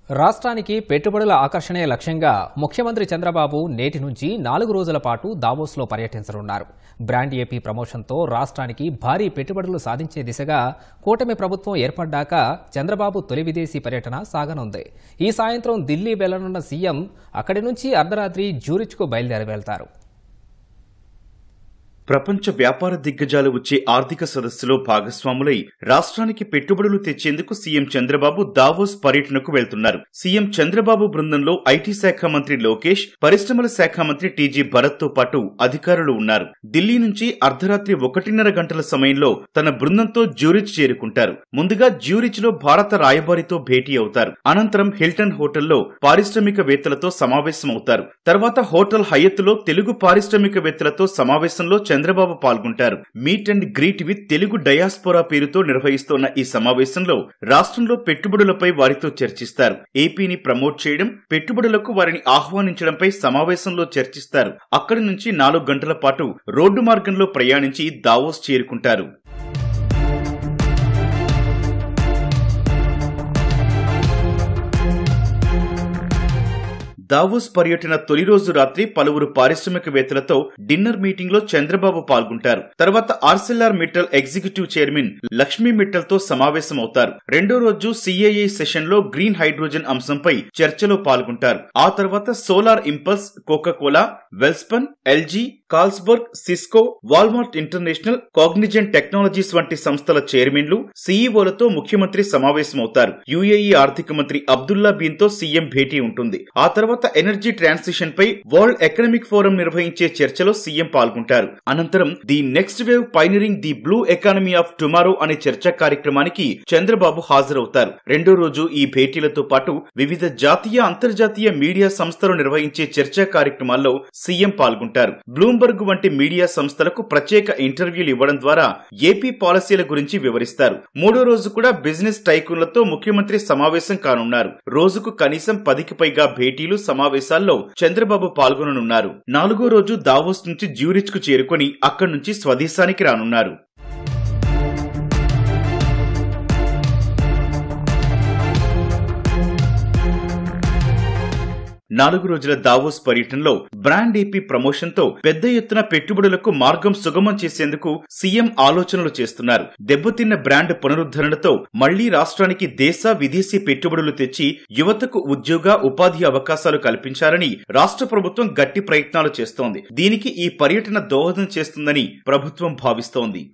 రాష్ట్రానికి పెట్టుబడుల ఆకర్షణే లక్ష్యంగా ముఖ్యమంత్రి చంద్రబాబు నేటి నుంచి 4 రోజుల పాటు దావోస్లో పర్యటించనున్నారు. బ్రాండ్ ఏపీ ప్రమోషన్తో రాష్ట్రానికి భారీ పెట్టుబడులు సాధించే దిశగా కూటమి ప్రభుత్వం ఏర్పడ్డాక చంద్రబాబు తొలి విదేశీ పర్యటన సాగనుంది. ఈ సాయంత్రం ఢిల్లీ వెళ్లనున్న సీఎం అక్కడి నుంచి అర్ధరాత్రి జ్యూరిచ్కు బయలుదేరి వెళ్తారు. ప్రపంచ వ్యాపార దిగ్గజాలు వచ్చే ఆర్థిక సదస్సులో భాగస్వాములై రాష్ట్రానికి పెట్టుబడులు తెచ్చేందుకు సీఎం చంద్రబాబు దావోస్ పర్యటనకు వెళ్తున్నారు. సీఎం చంద్రబాబు బృందంలో ఐటీ శాఖ మంత్రి లోకేష్, పరిశ్రమల శాఖ మంత్రి టీజీ భరత్ తో పాటు అధికారులు ఉన్నారు. ఢిల్లీ నుంచి అర్ధరాత్రి 1:30 గంటల సమయంలో తన బృందంతో జ్యూరిచ్ చేరుకుంటారు. ముందుగా జ్యూరిచ్ లో భారత రాయబారితో భేటీ అవుతారు. అనంతరం హిల్టన్ హోటల్లో పారిశ్రామికవేత్తలతో సమావేశమవుతారు. తర్వాత హోటల్ హయత్ లో తెలుగు పారిశ్రామికవేత్తలతో సమావేశంలో చంద్రబాబు పాల్గొంటారు. Meet and greet with Telugu diaspora పేరుతో నిర్వహిస్తున్న ఈ సమావేశంలో రాష్ట్రంలో పెట్టుబడులపై వారితో చర్చిస్తారు. ఏపీని ప్రమోట్ చేయడం, పెట్టుబడులకు వారిని ఆహ్వానించడంపై సమావేశంలో చర్చిస్తారు. అక్కడి నుంచి 4 గంటల పాటు రోడ్డు మార్గంలో ప్రయాణించి దావోస్ చేరుకుంటారు. దావోస్ పర్యటన తొలి రోజు రాత్రి పలువురు పారిశ్రామికవేత్తలతో డిన్నర్ మీటింగ్ లో చంద్రబాబు పాల్గొంటారు. తర్వాత Arcelor Mittal executive chairman Lakshmi Mittal తో సమావేశమవుతారు. రెండో రోజు సిఐఐ సెషన్ లో గ్రీన్ హైడ్రోజన్ అంశంపై చర్చలో పాల్గొంటారు. ఆ తర్వాత solar impulse, Coca Cola, Welspun, LG, Carlsberg, Cisco, Walmart international, Cognizant technologies వంటి సంస్థల చైర్మన్లు, సీఈఓలతో ముఖ్యమంత్రి సమావేశమవుతారు. యుఏఈ ఆర్థిక మంత్రి అబ్దుల్లా బీన్ తో సీఎం భేటీ ఉంటుంది. ఆ తర్వాత ఎనర్జీ ట్రాన్సిషన్ పై వరల్డ్ ఎకనామిక్ ఫోరం నిర్వహించే చర్చలో సీఎం పాల్గొంటారు. అనంతరం the next wave pioneering the blue economy of tomorrow అనే చర్చా కార్యక్రమానికి చంద్రబాబు హాజరవుతారు. రెండో రోజు ఈ భేటీలతో పాటు వివిధ జాతీయ, అంతర్జాతీయ మీడియా సంస్థలు నిర్వహించే చర్చా కార్యక్రమాల్లో సీఎం పాల్గొంటారు. బ్లూంబర్గ్ వంటి మీడియా సంస్థలకు ప్రత్యేక ఇంటర్వ్యూలు ఇవ్వడం ద్వారా ఏపీ పాలసీల గురించి వివరిస్తారు. మూడో రోజు కూడా బిజినెస్ టైకూన్లతో ముఖ్యమంత్రి సమావేశం కానున్నారు. రోజుకు కనీసం 10కి పైగా భేటీలు, సమావేశాల్లో చంద్రబాబు పాల్గొననున్నారు. 4గో రోజు దావోస్ నుంచి జ్యూరిచ్ కు చేరుకుని అక్కడి నుంచి స్వదేశానికి రానున్నారు. 4 రోజుల దావోస్ పర్యటనలో బ్రాండ్ ఏపీ ప్రమోషన్ తో పెద్ద ఎత్తున పెట్టుబడులకు మార్గం సుగమం చేసేందుకు సీఎం ఆలోచనలు చేస్తున్నారు. దెబ్బతిన్న బ్రాండ్ పునరుద్ధరణతో మళ్లీ రాష్ట్రానికి దేశ, విదేశీ పెట్టుబడులు తెచ్చి యువతకు ఉద్యోగ, ఉపాధి అవకాశాలు కల్పించాలని రాష్ట్ర ప్రభుత్వం గట్టి ప్రయత్నాలు చేస్తోంది. దీనికి ఈ పర్యటన దోహదం చేస్తుందని ప్రభుత్వం భావిస్తోంది.